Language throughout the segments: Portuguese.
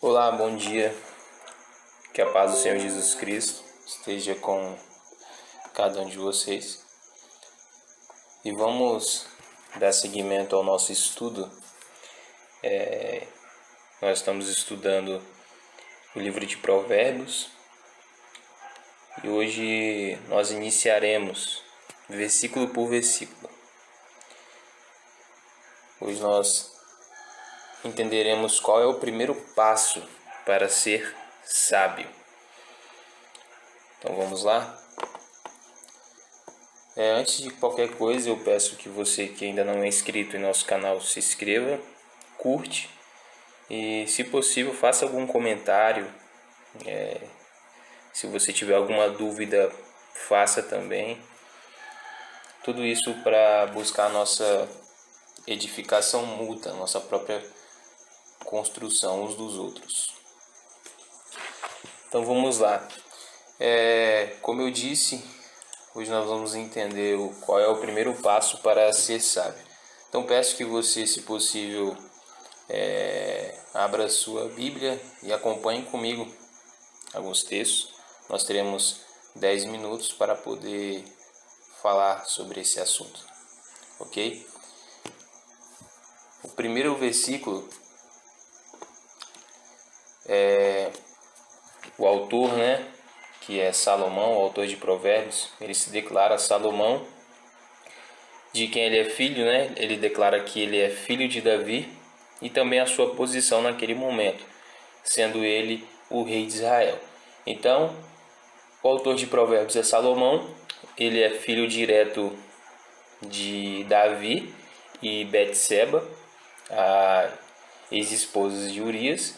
Olá, bom dia. Que a paz do Senhor Jesus Cristo esteja com cada um de vocês. E vamos dar seguimento ao nosso estudo. Nós estamos estudando o livro de Provérbios e hoje nós iniciaremos versículo por versículo. Hoje nós entenderemos qual é o primeiro passo para ser sábio. Então vamos lá? Antes de qualquer coisa, eu peço que você que ainda não é inscrito em nosso canal se inscreva, curte e, se possível, faça algum comentário. Se você tiver alguma dúvida, faça também. Tudo isso para buscar a nossa edificação mútua, nossa própria construção uns dos outros. Então vamos lá. Como eu disse, hoje nós vamos entender qual é o primeiro passo para ser sábio. Então peço que você, se possível, abra sua Bíblia e acompanhe comigo alguns textos. Nós teremos 10 minutos para poder falar sobre esse assunto, ok? O primeiro versículo o autor, que é Salomão, o autor de Provérbios, ele se declara Salomão, de quem ele é filho, Ele declara que ele é filho de Davi e também a sua posição naquele momento, sendo ele o rei de Israel. Então, o autor de Provérbios é Salomão, ele é filho direto de Davi e Betseba, a ex-esposa de Urias,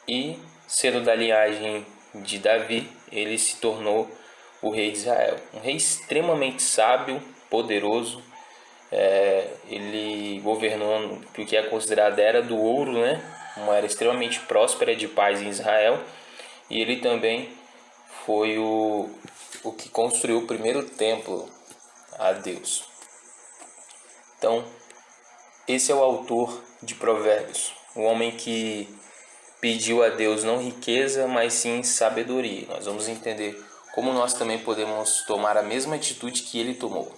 e sendo da linhagem de Davi, ele se tornou o rei de Israel. Um rei extremamente sábio, poderoso. Ele governou o que é considerada a Era do Ouro, uma era extremamente próspera de paz em Israel. E ele também foi o que construiu o primeiro templo a Deus. Então, esse é o autor de Provérbios, o homem que pediu a Deus não riqueza, mas sim sabedoria. Nós vamos entender como nós também podemos tomar a mesma atitude que ele tomou.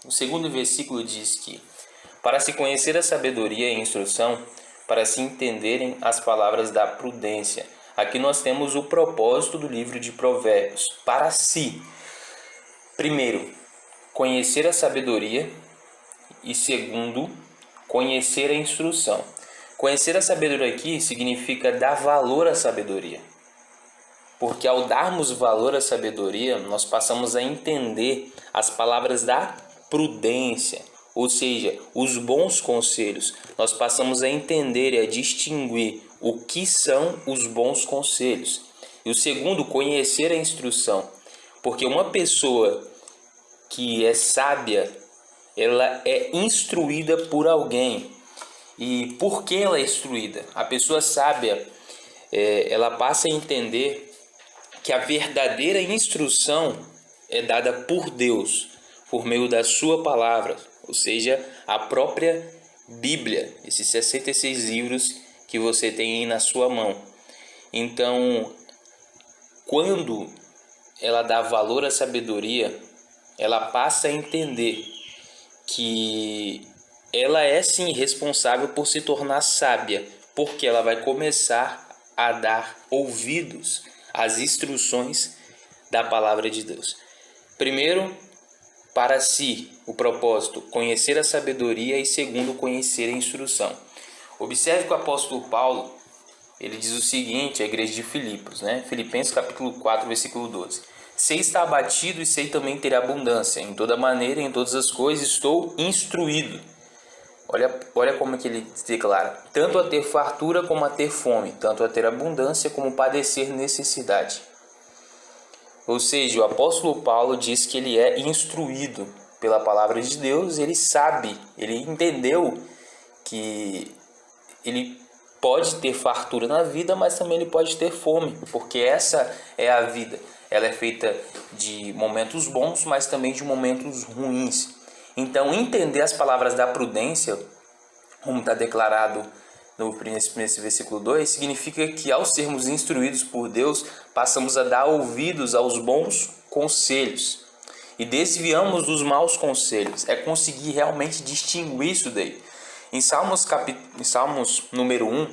O segundo versículo diz que, para se conhecer a sabedoria e a instrução, para se entenderem as palavras da prudência. Aqui nós temos o propósito do livro de Provérbios. Para si, primeiro, conhecer a sabedoria e segundo, conhecer a instrução. Conhecer a sabedoria aqui significa dar valor à sabedoria. Porque ao darmos valor à sabedoria, nós passamos a entender as palavras da prudência, ou seja, os bons conselhos. Nós passamos a entender e a distinguir o que são os bons conselhos. E o segundo, conhecer a instrução. Porque uma pessoa que é sábia, ela é instruída por alguém. E por que ela é instruída? A pessoa sábia, ela passa a entender que a verdadeira instrução é dada por Deus, por meio da sua palavra, ou seja, a própria Bíblia, esses 66 livros que você tem aí na sua mão. Então, quando ela dá valor à sabedoria, ela passa a entender que ela é sim responsável por se tornar sábia, porque ela vai começar a dar ouvidos às instruções da palavra de Deus. Primeiro, para si, o propósito, conhecer a sabedoria, e segundo, conhecer a instrução. Observe que o apóstolo Paulo, ele diz o seguinte à igreja de Filipos, Filipenses capítulo 4, versículo 12. Sei estar abatido e sei também ter abundância. Em toda maneira, em todas as coisas, estou instruído. Olha como é que ele declara. Tanto a ter fartura como a ter fome. Tanto a ter abundância como padecer necessidade. Ou seja, o apóstolo Paulo diz que ele é instruído pela palavra de Deus. Ele sabe, ele entendeu que ele pode ter fartura na vida, mas também ele pode ter fome. Porque essa é a vida. Ela é feita de momentos bons, mas também de momentos ruins. Então, entender as palavras da prudência, como está declarado nesse versículo 2, significa que ao sermos instruídos por Deus, passamos a dar ouvidos aos bons conselhos e desviamos dos maus conselhos. É conseguir realmente distinguir isso daí. Em Salmos número 1,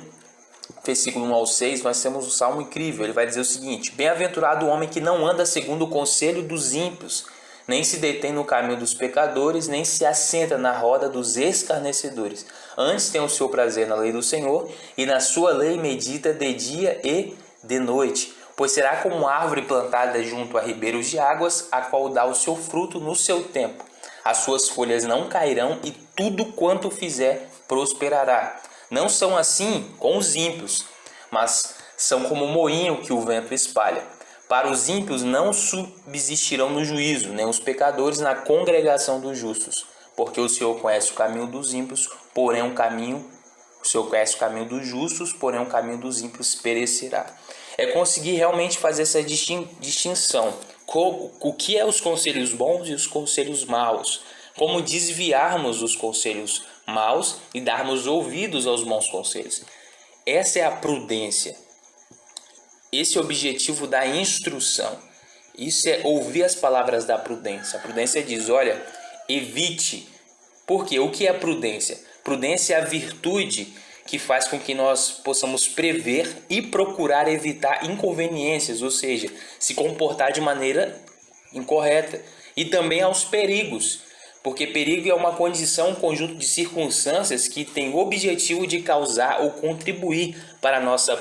versículo 1 ao 6, nós temos um salmo incrível. Ele vai dizer o seguinte: Bem-aventurado o homem que não anda segundo o conselho dos ímpios, nem se detém no caminho dos pecadores, nem se assenta na roda dos escarnecedores. Antes tem o seu prazer na lei do Senhor, e na sua lei medita de dia e de noite. Pois será como árvore plantada junto a ribeiros de águas, a qual dá o seu fruto no seu tempo. As suas folhas não cairão, e tudo quanto fizer prosperará. Não são assim com os ímpios, mas são como o moinho que o vento espalha. Para os ímpios não subsistirão no juízo, nem os pecadores na congregação dos justos. Porque o Senhor conhece o caminho dos ímpios, porém o Senhor conhece o caminho dos justos, porém o caminho dos ímpios perecerá. É conseguir realmente fazer essa distinção. O que é os conselhos bons e os conselhos maus? Como desviarmos os conselhos maus e darmos ouvidos aos bons conselhos. Essa é a prudência. Esse é o objetivo da instrução. Isso é ouvir as palavras da prudência. A prudência diz, olha, evite. Por quê? O que é prudência? Prudência é a virtude que faz com que nós possamos prever e procurar evitar inconveniências, ou seja, se comportar de maneira incorreta. E também aos perigos, porque perigo é uma condição, um conjunto de circunstâncias que tem o objetivo de causar ou contribuir para a nossa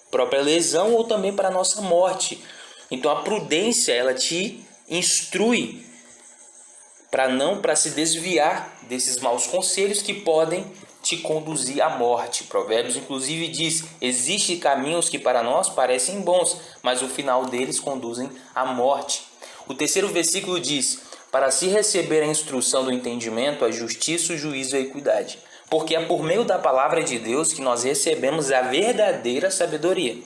própria lesão ou também para a nossa morte. Então a prudência, ela te instrui para se desviar desses maus conselhos que podem te conduzir à morte. Provérbios inclusive diz: existem caminhos que para nós parecem bons, mas o final deles conduzem à morte. O terceiro versículo diz: para se receber a instrução do entendimento, a justiça, o juízo e a equidade. Porque é por meio da palavra de Deus que nós recebemos a verdadeira sabedoria.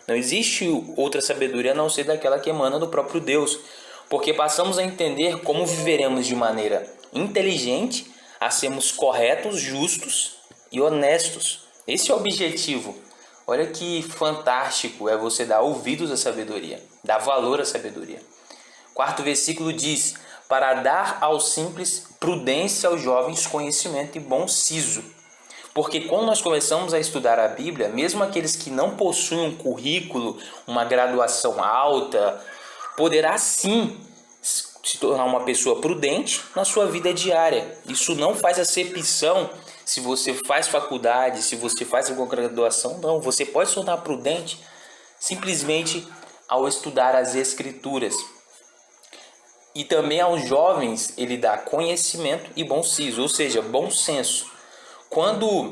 Não existe outra sabedoria a não ser daquela que emana do próprio Deus. Porque passamos a entender como viveremos de maneira inteligente, a sermos corretos, justos e honestos. Esse é o objetivo. Olha que fantástico é você dar ouvidos à sabedoria, dar valor à sabedoria. Quarto versículo diz: para dar aos simples prudência, aos jovens conhecimento e bom siso. Porque quando nós começamos a estudar a Bíblia, mesmo aqueles que não possuem um currículo, uma graduação alta, poderá sim se tornar uma pessoa prudente na sua vida diária. Isso não faz acepção se você faz faculdade, se você faz alguma graduação, não. Você pode se tornar prudente simplesmente ao estudar as Escrituras. E também aos jovens ele dá conhecimento e bom siso, ou seja, bom senso. Quando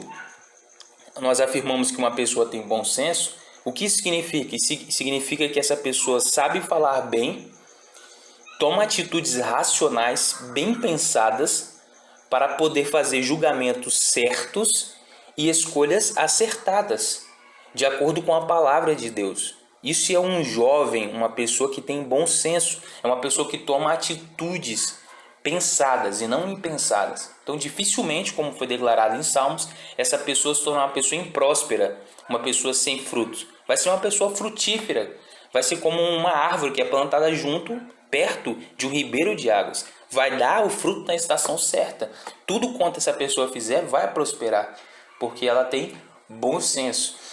nós afirmamos que uma pessoa tem bom senso, o que isso significa? Isso significa que essa pessoa sabe falar bem, toma atitudes racionais, bem pensadas, para poder fazer julgamentos certos e escolhas acertadas, de acordo com a palavra de Deus. Isso é um jovem, uma pessoa que tem bom senso, é uma pessoa que toma atitudes pensadas e não impensadas. Então, dificilmente, como foi declarado em Salmos, essa pessoa se tornar uma pessoa impróspera, uma pessoa sem frutos. Vai ser uma pessoa frutífera, vai ser como uma árvore que é plantada perto de um ribeiro de águas. Vai dar o fruto na estação certa. Tudo quanto essa pessoa fizer vai prosperar, porque ela tem bom senso.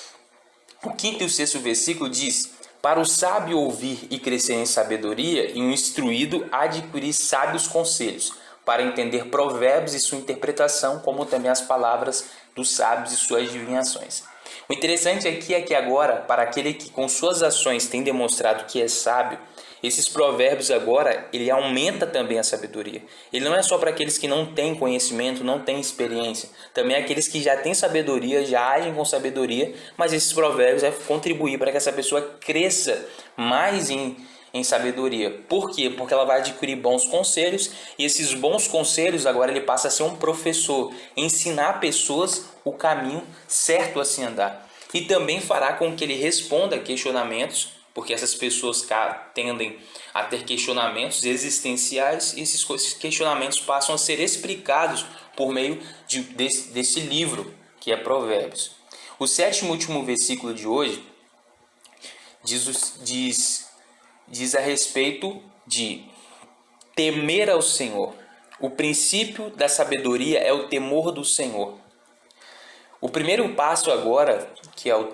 O quinto e o sexto versículo diz: para o sábio ouvir e crescer em sabedoria, e o instruído adquirir sábios conselhos, para entender provérbios e sua interpretação, como também as palavras dos sábios e suas adivinhações. O interessante aqui é que agora, para aquele que com suas ações tem demonstrado que é sábio, esses provérbios agora, ele aumenta também a sabedoria. Ele não é só para aqueles que não têm conhecimento, não têm experiência. Também aqueles que já têm sabedoria, já agem com sabedoria, mas esses provérbios vão contribuir para que essa pessoa cresça mais em sabedoria. Por quê? Porque ela vai adquirir bons conselhos, e esses bons conselhos agora ele passa a ser um professor, ensinar pessoas o caminho certo a se andar. E também fará com que ele responda a questionamentos, porque essas pessoas tendem a ter questionamentos existenciais, e esses questionamentos passam a ser explicados por meio desse livro, que é Provérbios. O sétimo e último versículo de hoje diz a respeito de temer ao Senhor. O princípio da sabedoria é o temor do Senhor. O primeiro passo agora, que é o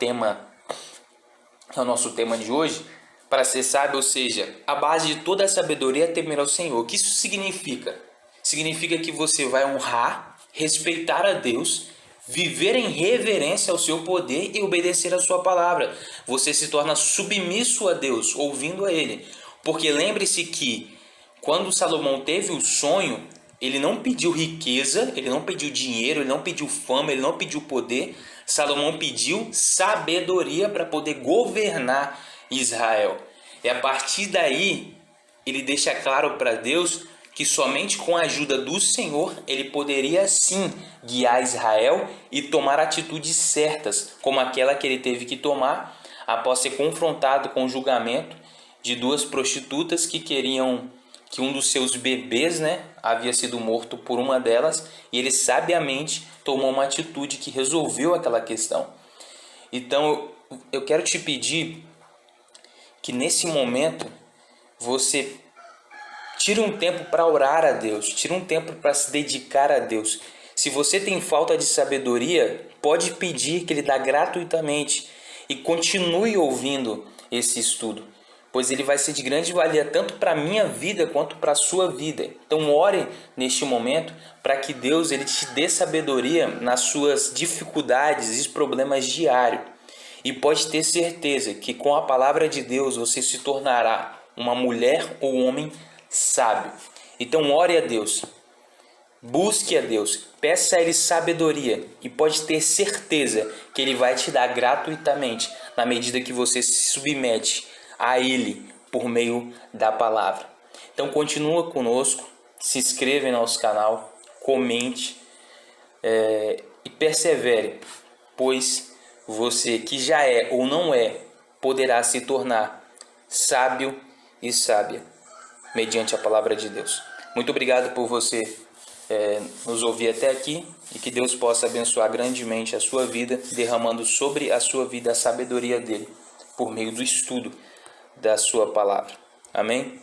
nosso tema de hoje, para ser sábio, ou seja, a base de toda a sabedoria é temer ao Senhor. O que isso significa? Significa que você vai honrar, respeitar a Deus, viver em reverência ao seu poder e obedecer a sua palavra. Você se torna submisso a Deus, ouvindo a Ele. Porque lembre-se que quando Salomão teve o sonho, ele não pediu riqueza, ele não pediu dinheiro, ele não pediu fama, ele não pediu poder. Salomão pediu sabedoria para poder governar Israel. E a partir daí, ele deixa claro para Deus que somente com a ajuda do Senhor ele poderia sim guiar Israel e tomar atitudes certas, como aquela que ele teve que tomar após ser confrontado com o julgamento de duas prostitutas que queriam que um dos seus bebês, havia sido morto por uma delas, e ele sabiamente tomou uma atitude que resolveu aquela questão. Então eu quero te pedir que nesse momento você tire um tempo para orar a Deus, tire um tempo para se dedicar a Deus. Se você tem falta de sabedoria, pode pedir que Ele dá gratuitamente e continue ouvindo esse estudo, pois ele vai ser de grande valia tanto para a minha vida quanto para a sua vida. Então ore neste momento para que Deus ele te dê sabedoria nas suas dificuldades e problemas diários. E pode ter certeza que com a palavra de Deus você se tornará uma mulher ou homem sábio. Então ore a Deus, busque a Deus, peça a Ele sabedoria e pode ter certeza que Ele vai te dar gratuitamente na medida que você se submete a Ele por meio da palavra. Então continua conosco, se inscreva em nosso canal, comente e persevere, pois você que já é ou não é, poderá se tornar sábio e sábia, mediante a palavra de Deus. Muito obrigado por você nos ouvir até aqui e que Deus possa abençoar grandemente a sua vida, derramando sobre a sua vida a sabedoria dele, por meio do estudo da sua palavra. Amém?